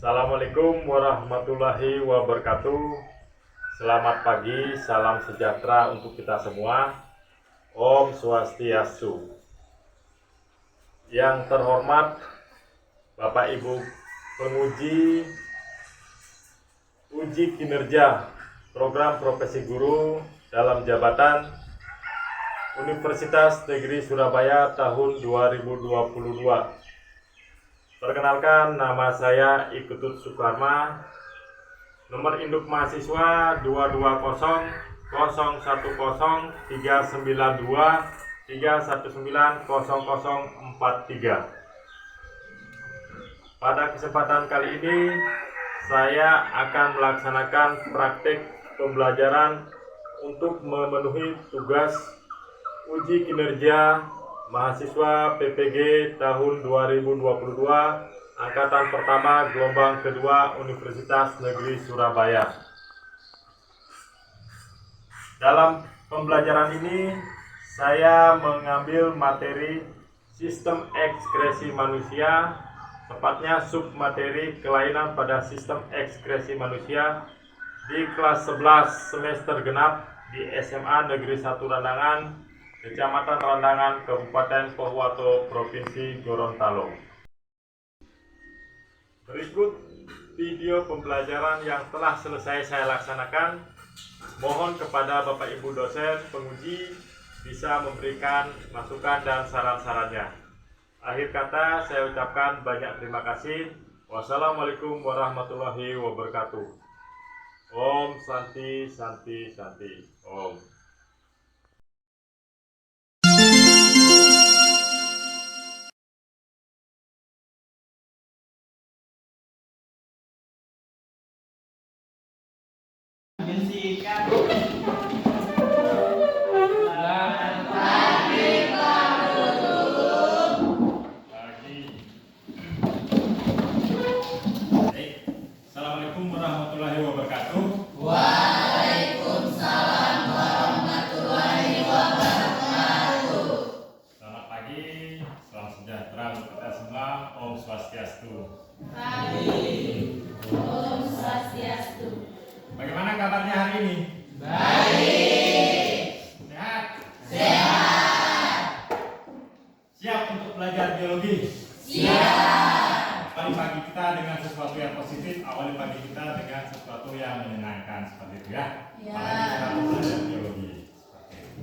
Assalamualaikum warahmatullahi wabarakatuh. Selamat pagi, salam sejahtera untuk kita semua. Om Swastiastu. Yang terhormat Bapak Ibu penguji uji kinerja program profesi guru dalam jabatan Universitas Negeri Surabaya tahun 2022. Perkenalkan, nama saya Iketut Sukarma, nomor induk mahasiswa 22010039231900043. Pada kesempatan kali ini, saya akan melaksanakan praktik pembelajaran untuk memenuhi tugas uji kinerja mahasiswa PPG tahun 2022 angkatan pertama gelombang kedua Universitas Negeri Surabaya. Dalam pembelajaran ini saya mengambil materi sistem ekskresi manusia, tepatnya submateri kelainan pada sistem ekskresi manusia di kelas 11 semester genap di SMA Negeri 1 Randangan, Kecamatan Randangan, Kabupaten Pohuwato, Provinsi Gorontalo. Berikut video pembelajaran yang telah selesai saya laksanakan. Mohon kepada Bapak Ibu dosen penguji bisa memberikan masukan dan saran-sarannya. Akhir kata saya ucapkan banyak terima kasih. Wassalamualaikum warahmatullahi wabarakatuh. Om Santi Santi Santi Om. Menyaksikan selamat pagi Pak Guru. Pagi. Baik. Assalamualaikum warahmatullahi wabarakatuh. Waalaikumsalam warahmatullahi wabarakatuh. Selamat pagi, salam sejahtera untuk kita semua. Om Swastiastu. Pagi. Om Swastiastu. Bagaimana kabarnya hari ini? Baik. Sehat? Sehat. Siap untuk belajar biologi? Siap. Awali pagi kita dengan sesuatu yang positif, awali pagi kita dengan sesuatu yang menyenangkan, seperti itu ya. Ya. Apalagi kita mau belajar biologi. Seperti itu.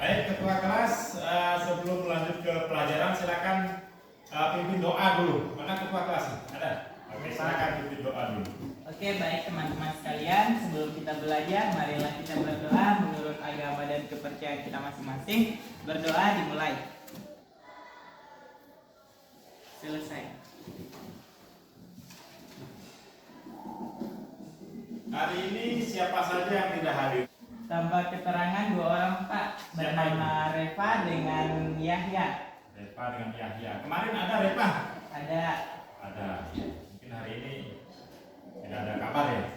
Baik, ketua kelas, sebelum lanjut ke pelajaran, silakan pimpin doa dulu. Mana ketua kelas? Ada? Oke, silakan pimpin doa dulu. Oke, baik teman-teman sekalian, sebelum kita belajar, marilah kita berdoa menurut agama dan kepercayaan kita masing-masing. Berdoa dimulai. Selesai. Hari ini siapa saja yang tidak hadir? Tambah keterangan 2 orang Pak, bernama Reva dengan Yahya. Reva dengan Yahya. Kemarin ada Reva? Ada. Ada. Mungkin hari ini tidak ada kabar ya.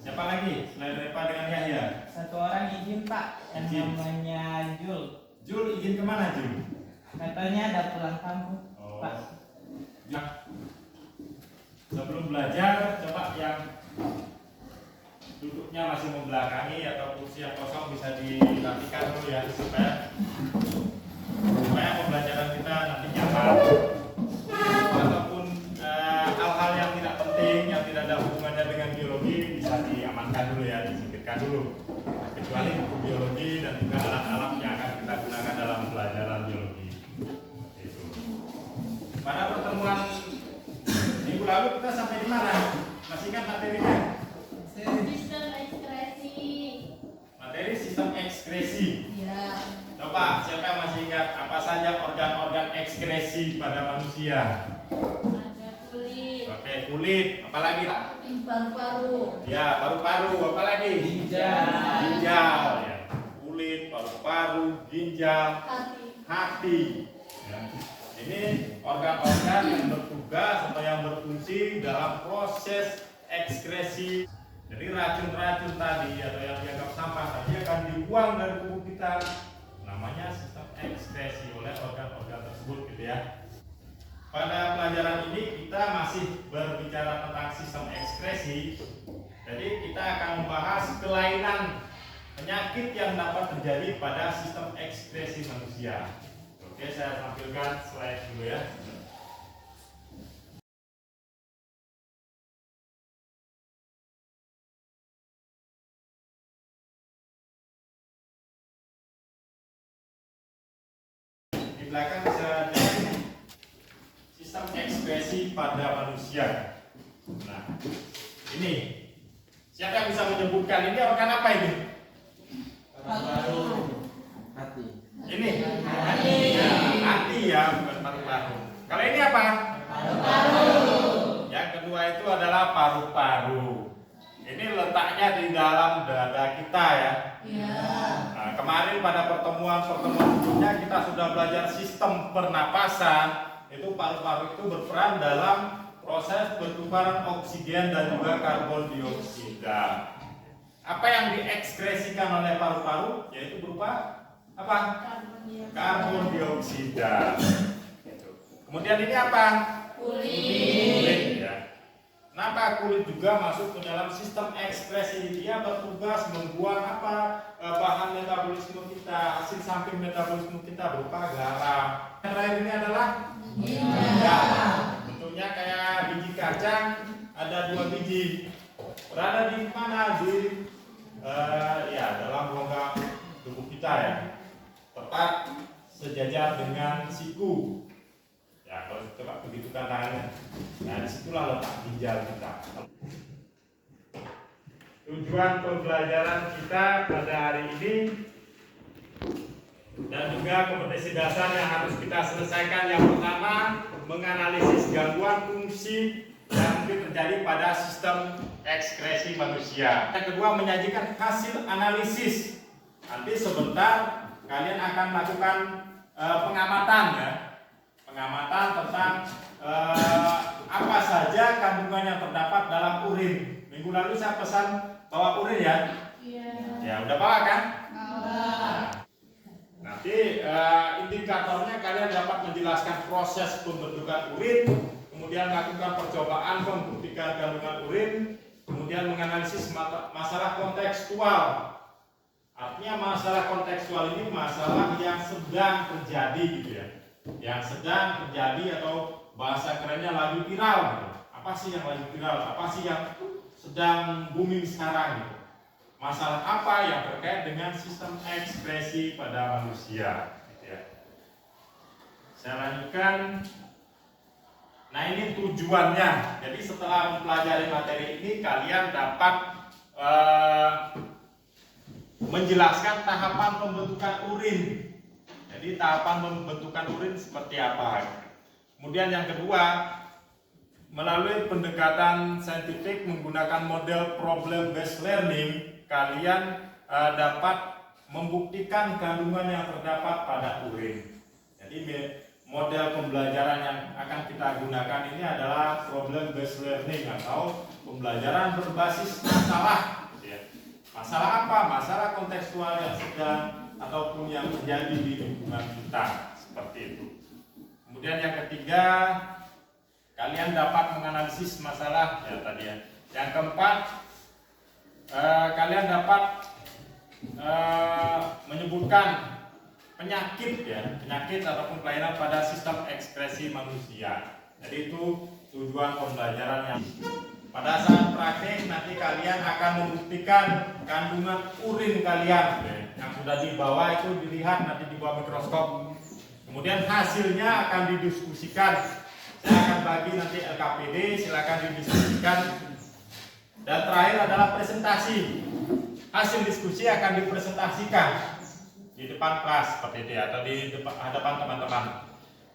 Siapa lagi selain Reva dengan Yahya? 1 orang izin Pak, yang Izin. namanya Jul. Jul izin kemana Jul? Katanya ada pulang kampung Oh. Pak. Ya. Sebelum belajar, coba yang duduknya masih membelakangi atau kursi yang kosong bisa dirapikan dulu ya, supaya pembelajaran kita nanti nyaman. Ataupun hal-hal yang tidak penting, yang tidak ada hubungannya dengan biologi bisa diamankan dulu ya, disingkirkan dulu. Kecuali buku biologi dan juga alat-alat yang akan kita gunakan dalam pelajaran biologi. Itu. Pada pertemuan minggu lalu kita sampai di mana? Masih ingat materinya? Sistem ekskresi. Materi sistem ekskresi. Ya. Coba siapa yang masih ingat apa saja organ-organ ekskresi pada manusia? Ada kulit. Oke, kulit, apalagi? Paru-paru. Ya, paru-paru, apalagi? Ginjal. Ginjal, ya. Kulit, paru-paru, ginjal, Hati. hati. Ya. Ini organ-organ yang bertugas atau yang berfungsi dalam proses ekskresi. Jadi racun-racun tadi atau yang dianggap sampah tadi akan dibuang dari tubuh kita. Namanya sistem ekskresi oleh organ-organ tersebut gitu ya. pada pelajaran ini kita masih berbicara tentang sistem ekskresi. Jadi kita akan membahas kelainan penyakit yang dapat terjadi pada sistem ekskresi manusia. Oke, saya tampilkan slide dulu ya. Di belakang bisa dilihat sistem ekspresi pada manusia. Nah, ini siapa yang bisa menyebutkan ini organ apa ini? Hati. Ini hati ya, bukan paru-paru. Kalau ini apa? Yang kedua itu adalah paru-paru. Ini letaknya di dalam dada kita ya. Nah, kemarin pada pertemuan sebelumnya kita sudah belajar sistem pernapasan. Itu paru-paru itu berperan dalam proses pertukaran oksigen dan juga karbon dioksida. Apa yang diekskresikan oleh paru-paru yaitu berupa apa? Karbon dioksida. Kemudian ini apa? Kulit ya. Kenapa kulit juga masuk ke dalam sistem ekskresi? Dia bertugas membuang apa? Bahan metabolisme kita, hasil samping metabolisme kita berupa garam. Yang terakhir ini adalah ginjal. Bentuknya kayak biji kacang, ada 2 biji. Berada di mana? Di dalam rongga tubuh kita ya. Tepat sejajar dengan siku. Ya, kalau coba begitukan tangannya. Nah, disitulah letak ginjal kita. Tujuan pembelajaran kita pada hari ini dan juga kompetensi dasar yang harus kita selesaikan. Yang pertama, menganalisis gangguan fungsi yang mungkin terjadi pada sistem ekskresi manusia. Yang kedua, menyajikan hasil analisis. Nanti sebentar kalian akan melakukan pengamatan ya. Pengamatan tentang apa saja kandungan yang terdapat dalam urin. Minggu lalu saya pesan bawa urin ya. Ya, udah bawa kan? Nanti indikatornya kalian dapat menjelaskan proses pembentukan urin, kemudian melakukan percobaan membuktikan kandungan urin, kemudian menganalisis masalah kontekstual. Artinya masalah kontekstual ini masalah yang sedang terjadi gitu ya. Yang sedang terjadi atau bahasa kerennya lagi viral gitu. Apa sih yang lagi viral? Apa sih yang sedang booming sekarang gitu? Masalah apa yang terkait dengan sistem ekspresi pada manusia gitu ya. Saya lanjutkan. Nah, ini tujuannya. Jadi setelah mempelajari materi ini kalian dapat menjelaskan tahapan pembentukan urin. Jadi tahapan pembentukan urin seperti apa. Kemudian yang kedua, melalui pendekatan saintifik menggunakan model problem based learning, kalian dapat membuktikan kandungan yang terdapat pada urin. Jadi model pembelajaran yang akan kita gunakan ini adalah problem based learning atau pembelajaran berbasis masalah. Masalah apa? Masalah kontekstual yang sedang ataupun yang terjadi di lingkungan kita, seperti itu. Kemudian yang ketiga, kalian dapat menganalisis masalah ya tadi ya. Yang keempat, kalian dapat menyebutkan penyakit ya, penyakit ataupun kelainan pada sistem ekskresi manusia. Jadi itu tujuan pembelajaran yang pada saat praktik nanti kalian akan membuktikan kandungan urin kalian yang sudah dibawa itu dilihat nanti di bawah mikroskop. Kemudian hasilnya akan didiskusikan. Saya akan bagi nanti LKPD, silakan didiskusikan. Dan terakhir adalah presentasi. Hasil diskusi akan dipresentasikan di depan kelas seperti itu ya, atau di hadapan teman-teman.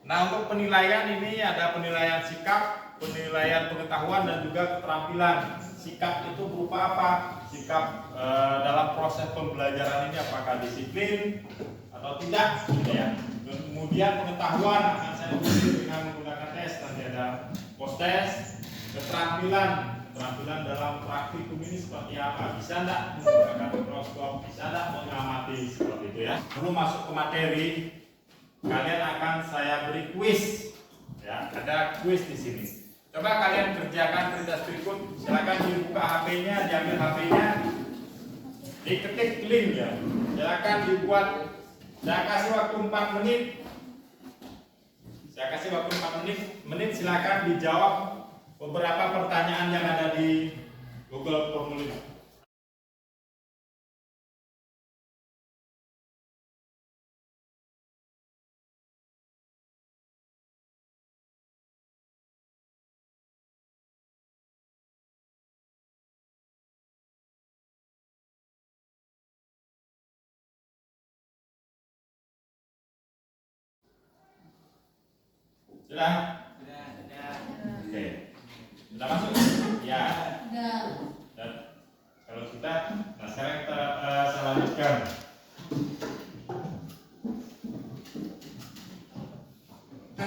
Nah, untuk penilaian ini ada penilaian sikap, penilaian pengetahuan dan juga keterampilan. Sikap itu berupa apa? Sikap dalam proses pembelajaran ini apakah disiplin atau tidak gitu ya. Kemudian pengetahuan akan saya uji dengan menggunakan tes, nanti ada post test. Keterampilan dalam praktikum ini seperti apa? Bisa enggak menggunakan mikroskop? Bisa enggak mengamati seperti itu ya. Sebelum masuk ke materi, kalian akan saya beri kuis. Ya, Ya, ada kuis di sini. Coba kalian kerjakan perintah berikut. Silakan dibuka HP-nya, diambil HP-nya, diketik link ya. Silakan dibuat. Saya kasih waktu 4 menit. Silakan dijawab beberapa pertanyaan yang ada di Google Formulir. Sudah? Sudah. Oke. Sudah masuk? Ya. Udah. Dan kalau sudah, nah sekarang kita selanjutkan.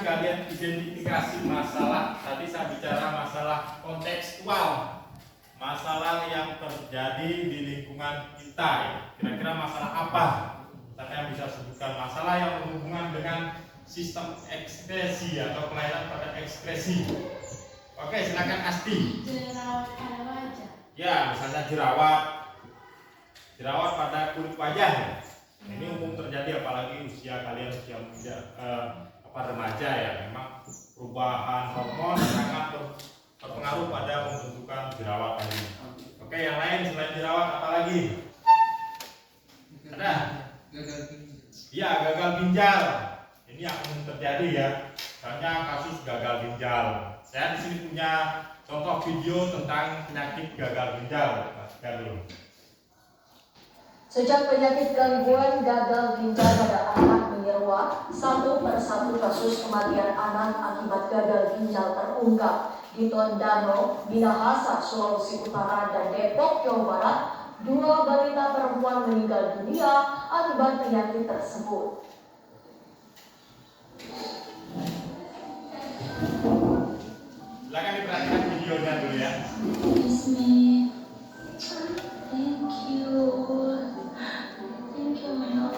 Kalian identifikasi masalah. Tadi saya bicara masalah kontekstual, masalah yang terjadi di lingkungan kita. Ya. Kira-kira masalah apa? Saya bisa sebutkan masalah yang berhubungan dengan sistem ekspresi atau kelainan pada ekspresi. Oke, silakan Asti. Jerawat pada wajah. Ya, misalnya jerawat pada kulit wajah. Ini umum terjadi apalagi usia kalian usia muda, remaja ya. Memang perubahan hormon sangat berpengaruh pada pembentukan jerawat ini. Oke, yang lain selain jerawat apa lagi? Ada? Iya, gagal ginjal. Ini yang umum terjadi ya. Misalnya kasus gagal ginjal. Saya di sini punya contoh video tentang penyakit gagal ginjal. Masukkan dulu. Sejak penyakit gangguan gagal ginjal pada anak menyeruak, satu persatu kasus kematian anak akibat gagal ginjal terungkap di Tondano, Minahasa, Sulawesi Utara, dan Depok, Jawa Barat. 2 balita perempuan meninggal dunia akibat penyakit tersebut. Silakan diperhatikan videonya dulu ya. It's me. Thank you. Thank you, Mel.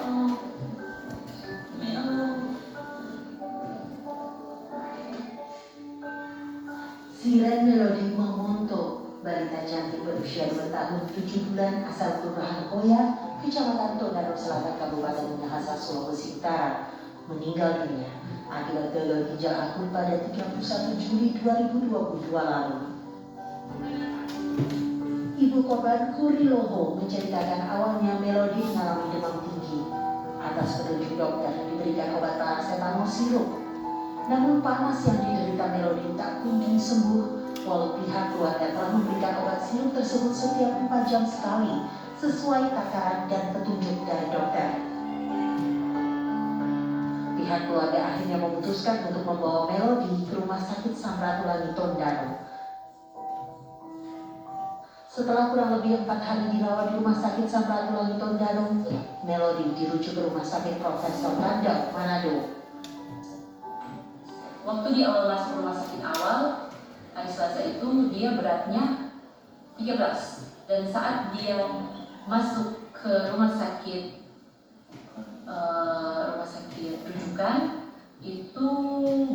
Siren Melody Mamonto, balita cantik berusia 2 tahun 7 bulan asal Kelurahan Koya, Kecamatan Tondano Selatan, Kabupaten Minahasa, Sulawesi Utara, meninggal dunia akibat gagal ginjal akut pada 31 Juli 2022 lalu. Ibu korban Kuriloho menceritakan awalnya Melody mengalami demam tinggi. Atas petunjuk dokter diberikan obat paracetamol sirup. Namun panas yang diderita Melody tak kunjung sembuh, walau pihak keluarga telah memberikan obat sirup tersebut setiap 4 jam sekali, sesuai takaran dan petunjuk dari dokter. Pihak keluarga akhirnya memutuskan untuk membawa Melody ke Rumah Sakit Samratulangi Tondano. Setelah kurang lebih 4 hari dirawat di Rumah Sakit Samratulangi Tondano, Melody dirujuk ke Rumah Sakit Profesor Randau, Manado. Waktu di awal masuk rumah sakit awal, hari Selasa itu dia beratnya 13. Dan saat dia masuk ke rumah sakit rujukan, itu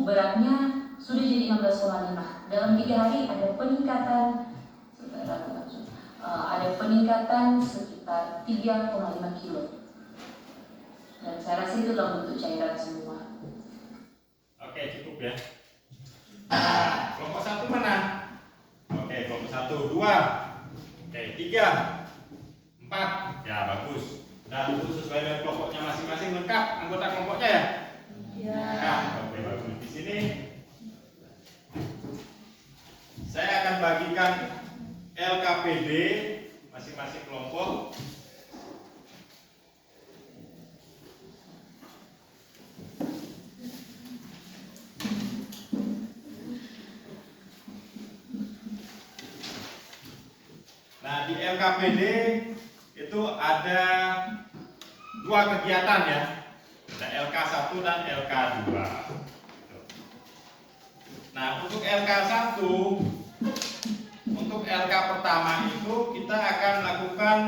beratnya sudah jadi 16,5. Dalam 3 hari ada peningkatan sekitar 3,5 kilo. Dan saya rasa itu dalam bentuk cairan semua. Oke, cukup ya. Nah, kelompok 1 mana? Oke, kelompok 1, 2. Oke, 3, 4. Ya, bagus. Dan itu sesuai dengan kelompoknya masing-masing, lengkap anggota kelompoknya ya? Ya. Nah, oke, bagus. Di sini saya akan bagikan LKPD masing-masing kelompok. Nah, di LKPD itu ada 2 kegiatan ya. Ada LK1 dan LK2. Nah, untuk LK1, untuk LK pertama itu kita akan lakukan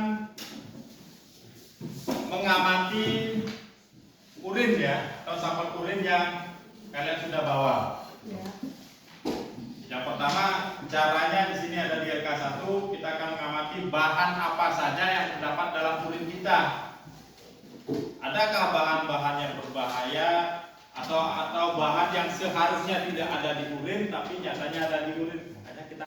mengamati urin ya, atau sampel urin yang kalian sudah bawa. Ya. caranya di sini ada di LK1, kita akan mengamati bahan apa saja yang terdapat dalam urin kita. Adakah bahan-bahan yang berbahaya atau bahan yang seharusnya tidak ada di urin tapi nyatanya ada di urin? Makanya kita.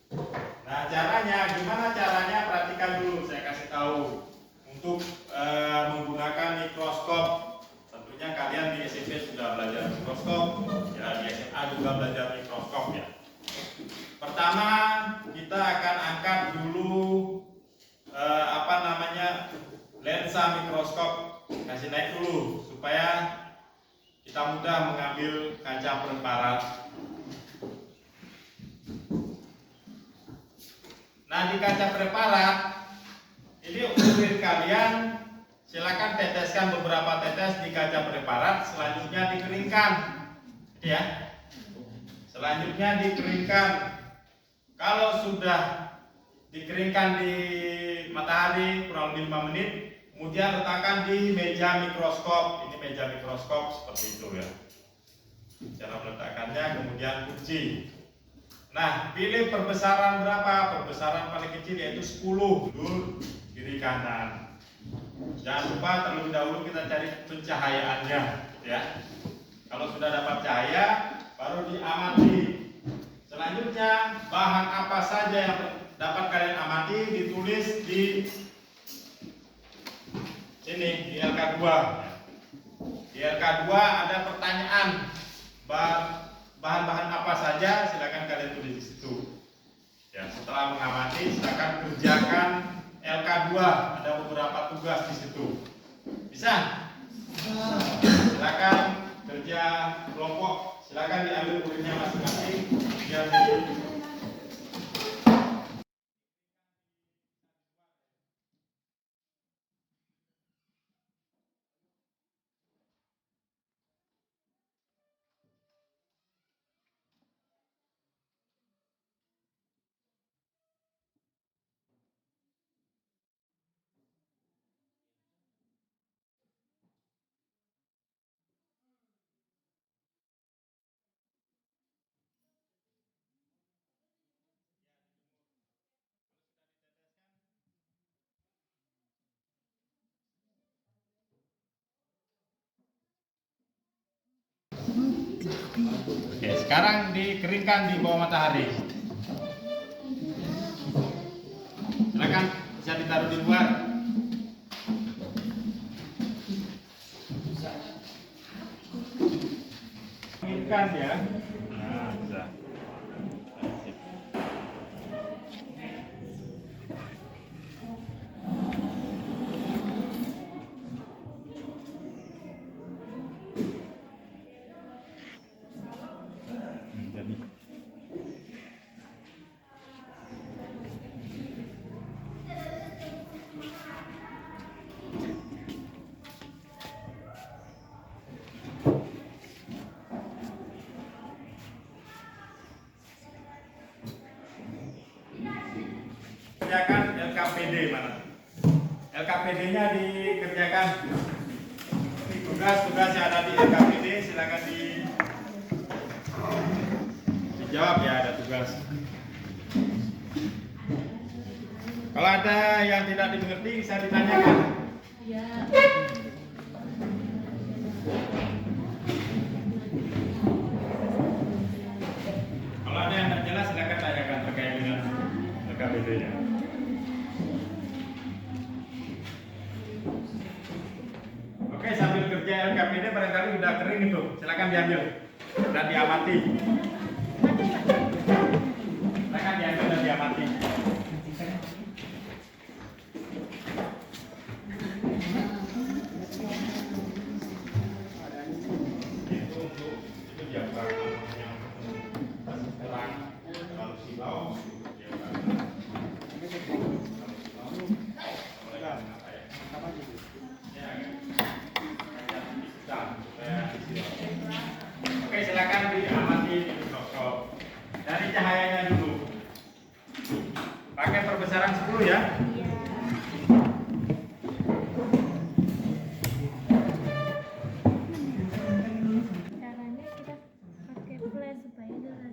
Nah, caranya gimana caranya? Perhatikan dulu, saya kasih tahu. Untuk menggunakan mikroskop, tentunya kalian di SMP sudah belajar mikroskop, ya di SMA juga belajar mikroskop ya. Pertama, kita akan angkat dulu lensa mikroskop, kasih naik dulu supaya kita mudah mengambil kaca preparat. Nah, di kaca preparat ini urin kalian silakan teteskan beberapa tetes di kaca preparat, selanjutnya dikeringkan, ya. Selanjutnya dikeringkan. Kalau sudah dikeringkan di matahari kurang lebih 5 menit, kemudian letakkan di meja mikroskop. Ini meja mikroskop seperti itu ya. Cara meletakkannya, kemudian kunci. Nah, pilih perbesaran berapa? Perbesaran paling kecil yaitu 10 dulu kiri kanan. Jangan lupa terlebih dahulu kita cari pencahayaannya, ya. Kalau sudah dapat cahaya, baru diamati. Selanjutnya, bahan apa saja yang dapat kalian amati ditulis di sini di LK2. Di LK2 ada pertanyaan bahan-bahan apa saja, silakan kalian tulis di situ. Ya, setelah mengamati, silakan kerjakan LK2. Ada beberapa tugas di situ. Bisa? Silakan kerja kelompok. Silakan diambil urinnya masing-masing. Biar Oke, sekarang dikeringkan di bawah matahari. Silakan bisa ditaruh di luar. Keringkan ya. Nah, bisa. Kerjakan LKPD mana? LKPD-nya dikerjakan. Tugas-tugas yang ada di LKPD silakan dijawab ya, ada tugas. Kalau ada yang tidak dimengerti bisa ditanyakan. Ya. Kalau ada yang tidak jelas silakan tanyakan terkait dengan LKPD-nya. Oke, sambil kerja LKPD barangkali udah kering itu, silakan diambil dan diamati. Silakan diambil dan diamati. Itu diafragma yang masih terang, terlalu silau. Oke, silakan diamati di mikroskop. Dari cahayanya dulu. Pakai perbesaran 10 ya. Caranya kita pakai flash supaya jelas.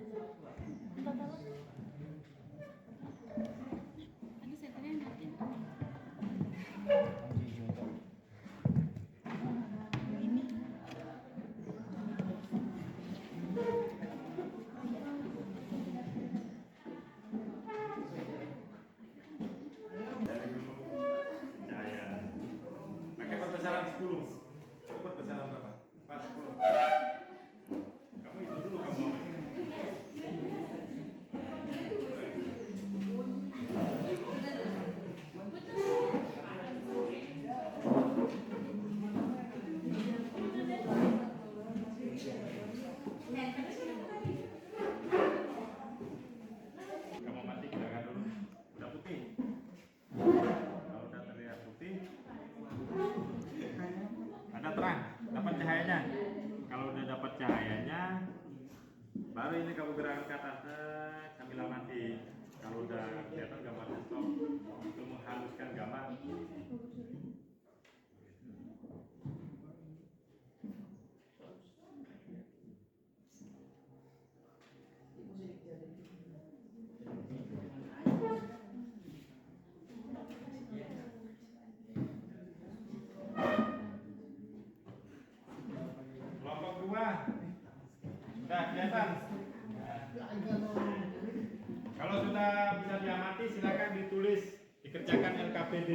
Kalau sudah bisa diamati, silakan ditulis, dikerjakan LKPD.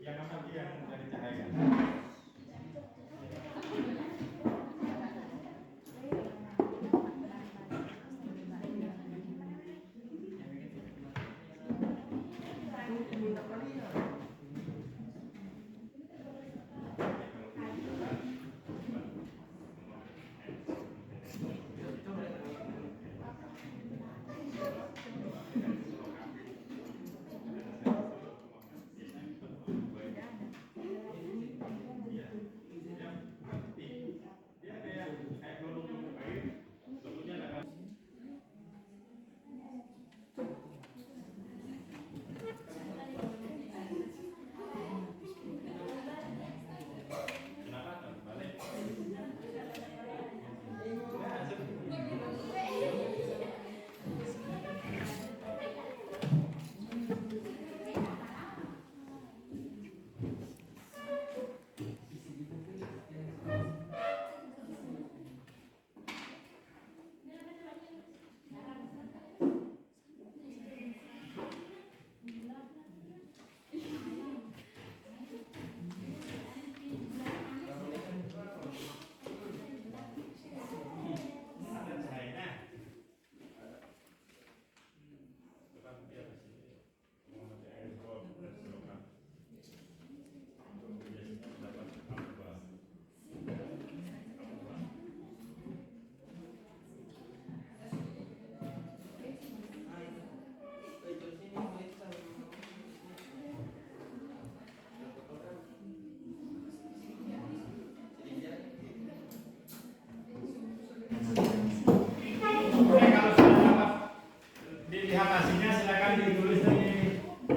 Yang apa dia dari cahaya?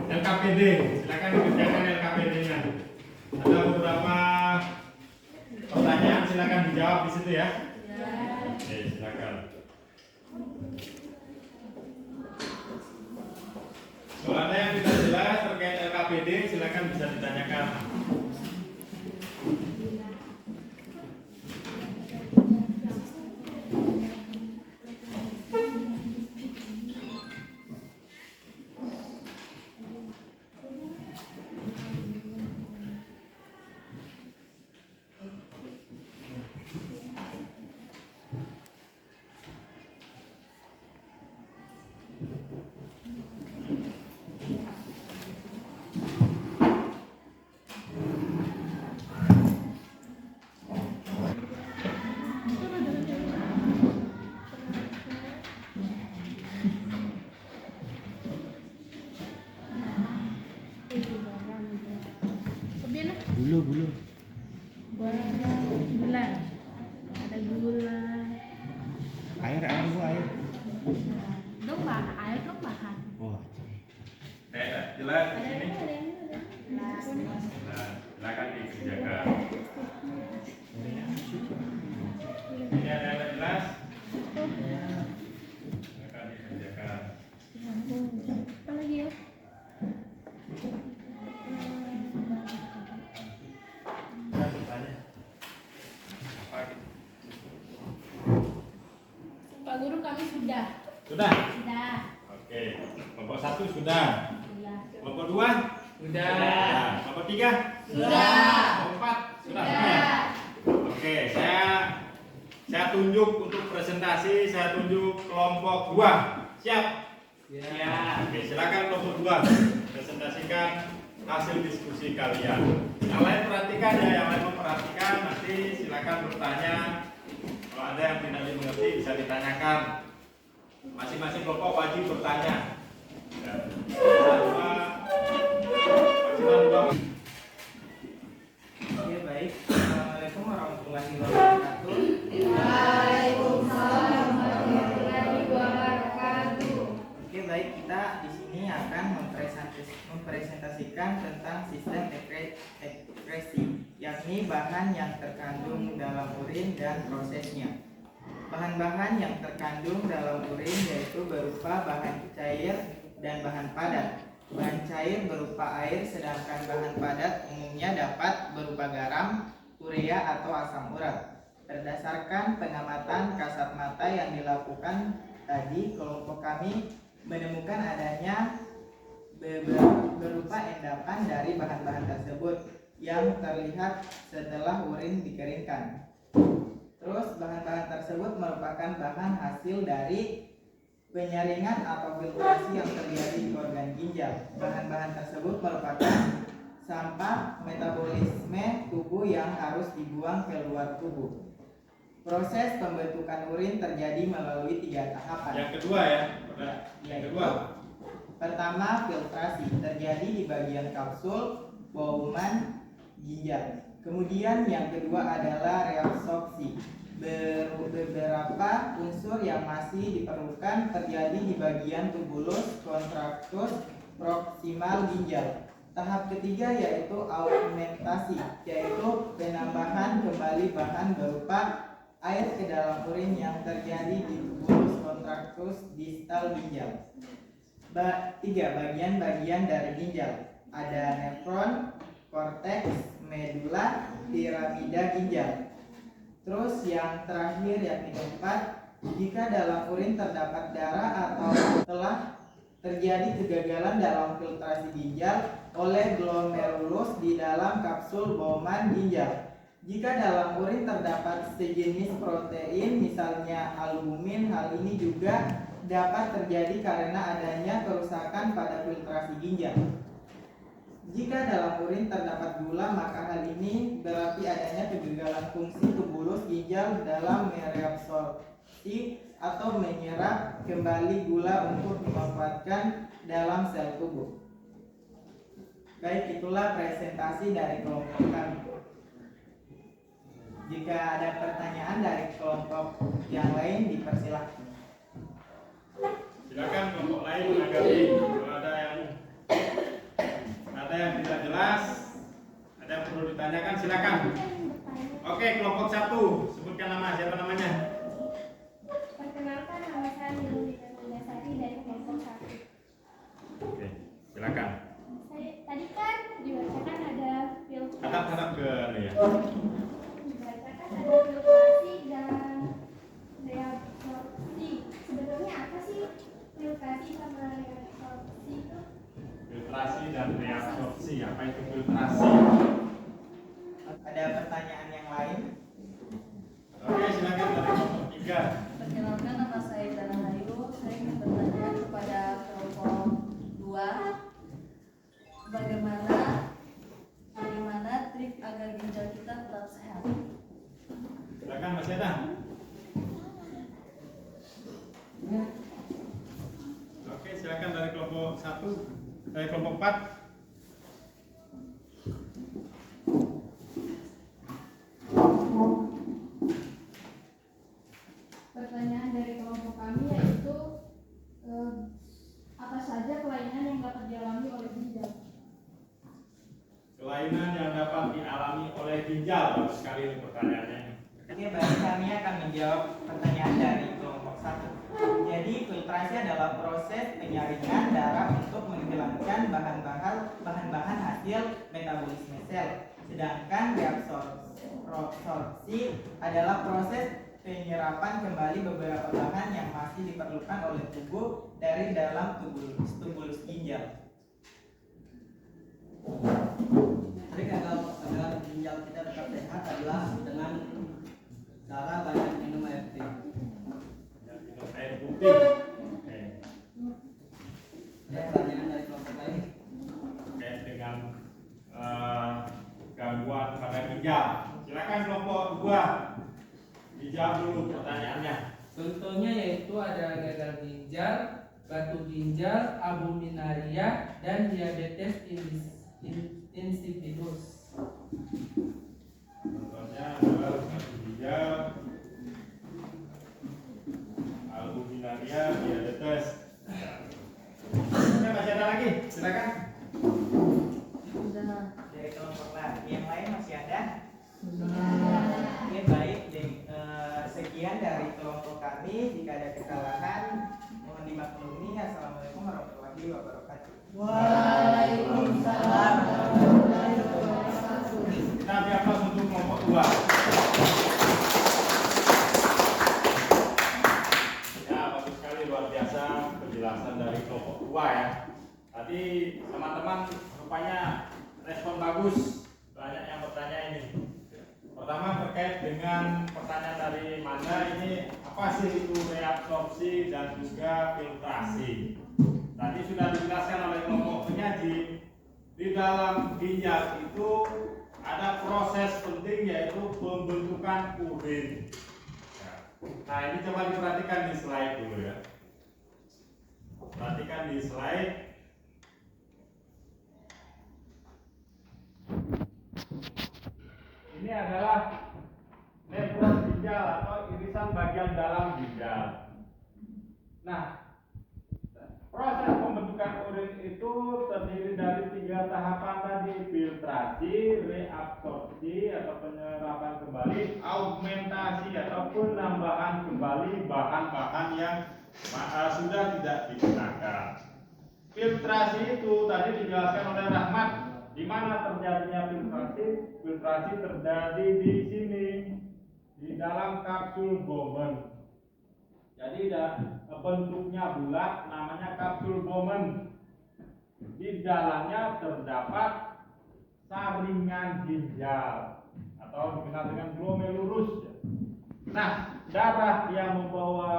LKPD, silakan dikerjakan LKPD-nya. Ada beberapa pertanyaan, silakan dijawab di situ ya. Oke, silakan. Kalau ada yang tidak jelas terkait LKPD, silakan bisa ditanyakan. Bulu. Gula. Ada gula. Air Bu, air. Dong bahan, air dong bahan. Oh. Jelas di sini. Nah, silakan dikerjakan. Ini ada yang jelas? Silakan dikerjakan. Apa lagi ya? Pak Guru, kami sudah. Sudah? Sudah. Oke. Kelompok 1 sudah. Iya. Kelompok 2? Sudah. Kelompok 3? Sudah. Kelompok 4? Sudah semua ya? Oke, saya tunjuk untuk presentasi, saya tunjuk kelompok 2. Siap? Ya. Oke, silakan kelompok 2 presentasikan hasil diskusi kalian. Yang lain perhatikan ya, yang lain memperhatikan, nanti silakan bertanya. Kalau ada yang tidak dimengerti bisa ditanyakan. Masing-masing kelompok wajib bertanya. Ya. Maksimal 2. Oke, baik. Assalamualaikum warahmatullahi wabarakatuh. Waalaikumsalam warahmatullahi wabarakatuh. Oke, baik, kita di sini akan mempresentasikan merepresentasikan tentang sistem ekskresi, yakni bahan yang terkandung dalam urin dan prosesnya. Bahan-bahan yang terkandung dalam urin yaitu berupa bahan cair dan bahan padat. Bahan cair berupa air, sedangkan bahan padat umumnya dapat berupa garam, urea atau asam urat. Berdasarkan pengamatan kasat mata yang dilakukan tadi, kelompok kami menemukan adanya berupa endapan dari bahan-bahan tersebut yang terlihat setelah urin dikeringkan. Terus bahan-bahan tersebut merupakan bahan hasil dari penyaringan atau filtrasi yang terjadi di organ ginjal. Bahan-bahan tersebut merupakan sampah metabolisme tubuh yang harus dibuang ke luar tubuh. Proses pembentukan urin terjadi melalui 3 tahapan. Yang kedua ya. Yang kedua. Pertama, filtrasi terjadi di bagian kapsul bauman ginjal. Kemudian yang kedua adalah reabsorpsi. Beberapa unsur yang masih diperlukan terjadi di bagian tubulus kontraktus proksimal ginjal. Tahap ketiga yaitu augmentasi, yaitu penambahan kembali bahan berupa air ke dalam urin yang terjadi di tubulus kontraktus distal ginjal. 3. Bagian-bagian dari ginjal. Ada nefron, korteks, medula, piramida ginjal. Terus yang terakhir yakni 4. Jika dalam urin terdapat darah atau telah terjadi kegagalan dalam filtrasi ginjal oleh glomerulus di dalam kapsul bauman ginjal. Jika dalam urin terdapat sejenis protein, misalnya albumin, hal ini juga dapat terjadi karena adanya kerusakan pada filtrasi ginjal. Jika dalam urin terdapat gula, maka hal ini berarti adanya kegagalan fungsi tubulus ginjal dalam mereabsorpsi atau menyerap kembali gula untuk dimanfaatkan dalam sel tubuh. Baik, itulah presentasi dari kelompok kami. Jika ada pertanyaan dari kelompok yang lain, dipersilahkan. Silakan kelompok lain menanggapi. Kalau ada yang tidak jelas, ada yang perlu ditanyakan, silakan. Oke, kelompok 1, sebutkan nama. Siapa namanya? Perkenalkan, nama saya Nilulita Mendasari dari kelompok 1. Oke, silakan. Tadi kan dibacakan ada filtrasi. Hadap ke ya. Dibacakan ada filtrasi dan reabsorpsi. Sebenarnya apa sih filtrasi sama reabsorpsi itu? Filtrasi dan reabsorpsi. Apa itu filtrasi? Ada pertanyaan yang lain? Oke, silakan dari kelompok 3. Perkenalkan, nama saya Dana Hayu. Saya ingin bertanya kepada kelompok 2, bagaimana trik agar ginjal kita tetap sehat? Silakan Mas Yada. Oke, silakan dari kelompok 1, dari kelompok 4. Pertanyaan dari kelompok kami yaitu apa saja kelainan yang dapat dialami oleh ginjal? Kelainan yang dapat dialami oleh ginjal. Bagus sekali ini pertanyaannya. Oke, baik, kami akan menjawab pertanyaan dari kelompok 1. Jadi, filtrasi adalah proses penyaringan darah untuk menghilangkan bahan-bahan hasil metabolisme sel. Sedangkan reabsorpsi adalah proses penyerapan kembali beberapa bahan yang masih diperlukan oleh tubuh dari dalam tubulus ginjal. Trik agar ginjal kita tetap sehat adalah dengan cara banyak minum air putih. Minum air putih. Oke. Ada pertanyaan dari kelompok lain? Terkait dengan gangguan pada ginjal. Silakan kelompok 2. Dijawab dulu pertanyaannya. Contohnya yaitu ada gagal ginjal, batu ginjal, albuminaria, dan diabetes insipidus. Contohnya adalah batu ginjal, albuminaria, diabetes. Oke, masih ada lagi? Silakan. bagus, banyak yang bertanya ini. Pertama terkait dengan pertanyaan dari Manda, ini apa sih itu reabsorpsi dan juga filtrasi. Tadi sudah dijelaskan oleh kelompok penyaji, di dalam ginjal itu ada proses penting yaitu pembentukan urin. Nah ini coba diperhatikan di slide dulu ya. Perhatikan di slide. Ini adalah nefron ginjal atau irisan bagian dalam ginjal. Nah, proses pembentukan urin itu terdiri dari 3 tahapan tadi: filtrasi, reabsorpsi atau penyerapan kembali, augmentasi atau penambahan kembali bahan-bahan yang sudah tidak digunakan. Filtrasi itu tadi dijelaskan oleh Rahmat. Di mana terjadinya filtrasi? Filtrasi terjadi di sini, di dalam kapsul Bowman. Jadi bentuknya bulat, namanya kapsul Bowman. Di dalamnya terdapat saringan ginjal atau dikenal dengan glomerulus. Nah, darah yang membawa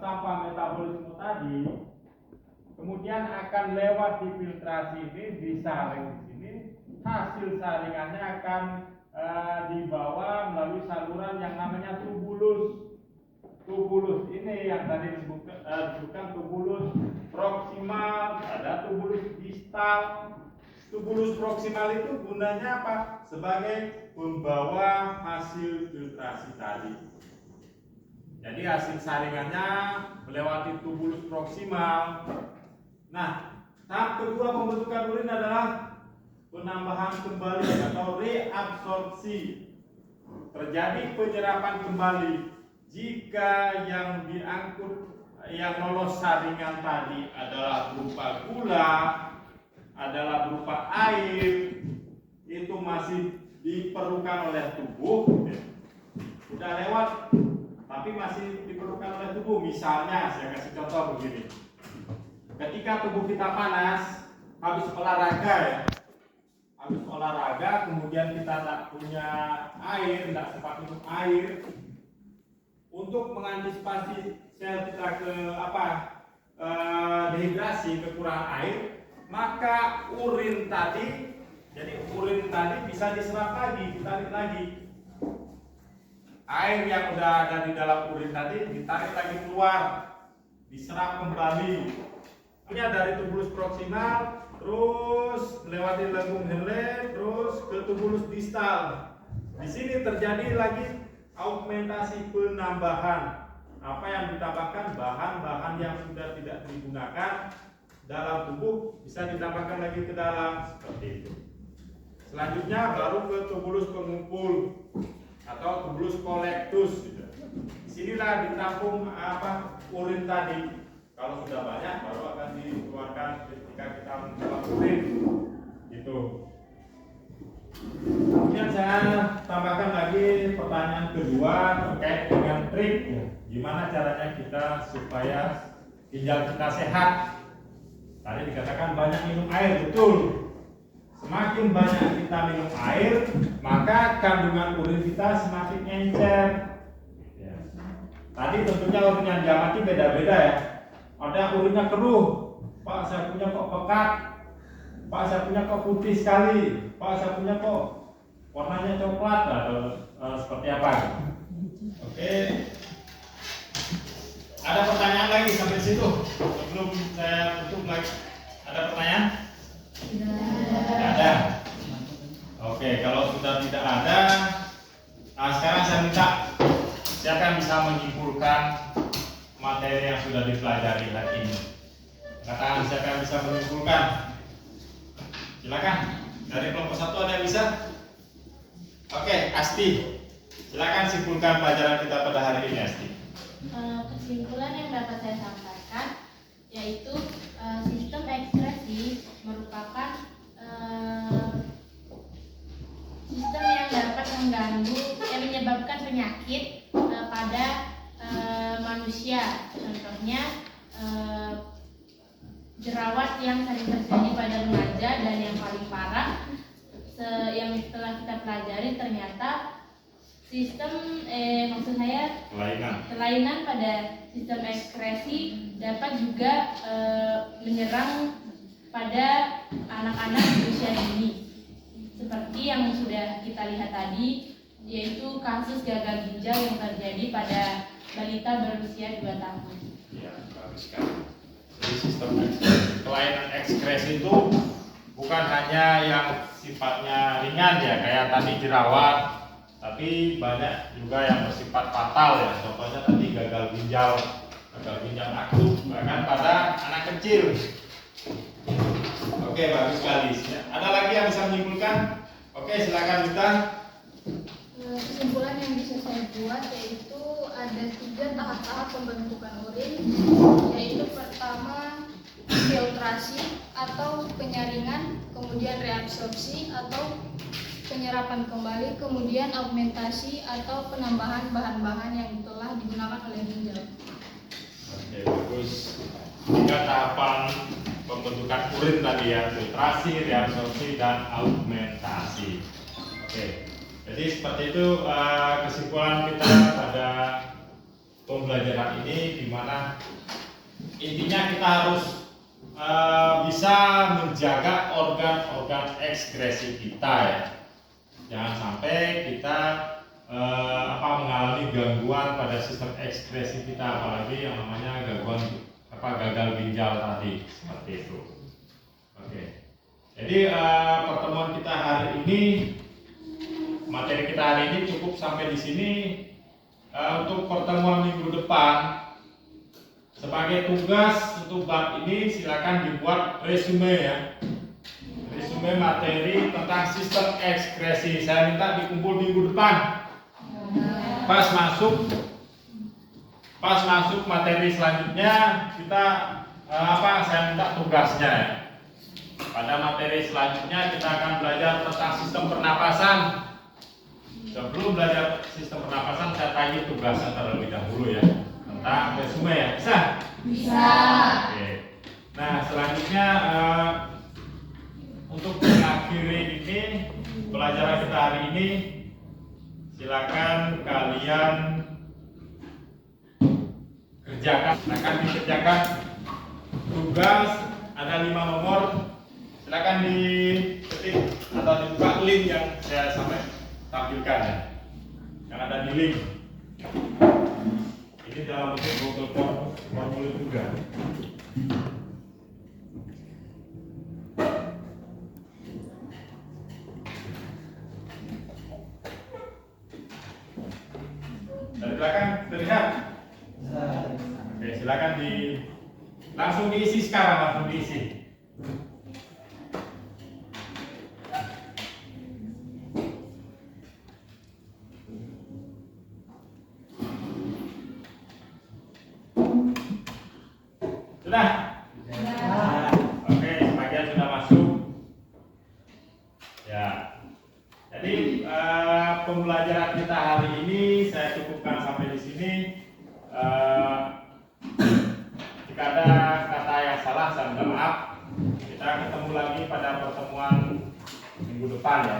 sampah metabolisme tadi kemudian akan lewat di filtrasi ini, disaring di sini. Hasil saringannya akan dibawa melalui saluran yang namanya tubulus. Tubulus ini yang tadi disebutkan tubulus proksimal, ada tubulus distal. Tubulus proksimal itu gunanya apa? Sebagai pembawa hasil filtrasi tadi. Jadi hasil saringannya melewati tubulus proksimal. Nah, tahap kedua pembentukan urin adalah penambahan kembali atau reabsorpsi. Terjadi penyerapan kembali jika yang diangkut, yang lolos saringan tadi adalah berupa gula, adalah berupa air, itu masih diperlukan oleh tubuh. Sudah lewat tapi masih diperlukan oleh tubuh. Misalnya saya kasih contoh begini, ketika tubuh kita panas habis olahraga ya, habis olahraga kemudian kita tidak punya air, tidak sempat minum air, untuk mengantisipasi sel kita dehidrasi, kekurangan air, maka urin tadi, jadi urin tadi bisa diserap lagi, ditarik lagi. Air yang udah ada di dalam urin tadi ditarik lagi keluar, diserap kembali. Ini dari tubulus proksimal, terus melewati lengkung Henle, terus ke tubulus distal. Di sini terjadi lagi augmentasi, penambahan. Apa yang ditambahkan? Bahan-bahan yang sudah tidak digunakan dalam tubuh bisa ditambahkan lagi ke dalam, seperti itu. Selanjutnya baru ke tubulus pengumpul atau tubulus kolektus. Disinilah ditampung urin tadi. Kalau sudah banyak baru akan dikeluarkan ketika kita membuang urin. Gitu. Kemudian saya tambahkan lagi pertanyaan kedua terkait dengan trik. Gimana caranya kita supaya ginjal kita sehat? Tadi dikatakan banyak minum air, betul. Semakin banyak kita minum air, maka kandungan urin kita semakin encer. Ya. Tadi tentunya urin yang diamati beda-beda ya. Ada urinnya keruh, Pak saya punya kok pekat, Pak saya punya kok putih sekali, Pak saya punya kok warnanya coklat atau seperti apa? Oke. Ada pertanyaan lagi sampai situ sebelum saya tutup lagi? Ada pertanyaan? Tidak ada. Oke, kalau sudah tidak ada, sekarang saya minta siapa yang bisa menyimpulkan materi yang sudah dipelajari hari ini. Katakan siapa yang bisa menyimpulkan. Silakan. Dari kelompok 1 ada yang bisa? Oke, Asti. Silakan simpulkan pelajaran kita pada hari ini, Asti. Kesimpulan yang dapat saya sampaikan yaitu sistem ekskresi merupakan sistem yang dapat mengganggu, menyebabkan penyakit pada manusia. Contohnya jerawat yang sering terjadi pada remaja dan yang paling parah pelajari ternyata sistem maksud saya kelainan pada sistem ekskresi dapat juga menyerang pada anak-anak usia dini, seperti yang sudah kita lihat tadi, yaitu kasus gagal ginjal yang terjadi pada balita berusia 2 tahun. Ya, bagus sekali. Jadi sistem kelainan ekskresi itu bukan hanya yang sifatnya ringan ya, kayak tadi jerawat, tapi banyak juga yang bersifat fatal ya. Contohnya tadi gagal ginjal akut, bahkan pada anak kecil. Oke, bagus sekali. Ada lagi yang bisa menyimpulkan? Oke, silakan Yuta. Kesimpulan yang bisa saya buat yaitu ada 3 tahap-tahap pembentukan urin, yaitu pertama filtrasi atau penyaringan, kemudian reabsorpsi atau penyerapan kembali, kemudian augmentasi atau penambahan bahan-bahan yang telah digunakan oleh ginjal. Oke, bagus. 3 tahapan pembentukan urin tadi ya, filtrasi, reabsorpsi, dan augmentasi. Oke, jadi seperti itu kesimpulan kita pada pembelajaran ini, di mana intinya kita harus bisa menjaga organ-organ ekskresi kita ya. Jangan sampai kita mengalami gangguan pada sistem ekskresi kita, apalagi yang namanya gangguan gagal ginjal tadi, seperti itu. Oke. Jadi pertemuan kita hari ini, materi kita hari ini cukup sampai di sini. Untuk pertemuan minggu depan, sebagai tugas untuk bab ini silakan dibuat resume ya. Resume materi tentang sistem ekskresi. Saya minta dikumpul minggu depan. Pas masuk materi selanjutnya kita saya minta tugasnya ya. Pada materi selanjutnya kita akan belajar tentang sistem pernapasan. Sebelum belajar sistem pernapasan, saya tanya tugasnya terlebih dahulu ya, tentang resume ya. Bisa? Bisa. Oke. Nah, selanjutnya untuk mengakhiri ini pelajaran kita hari ini, silakan kalian akan dikerjakan tugas, ada 5 nomor. Silakan diketik atau dibuka link yang saya tampilkan ya, yang ada di link. Ini dalam bentuk Google formulir juga. Dari belakang terlihat? Oke, silakan langsung diisi sekarang, langsung diisi. Sudah? Oke, sebagian sudah masuk. Ya. Jadi pembelajaran kita hari ini saya cukupkan sampai di sini. Jika ada kata yang salah, saya minta maaf. Kita ketemu lagi pada pertemuan minggu depan ya.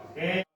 Oke.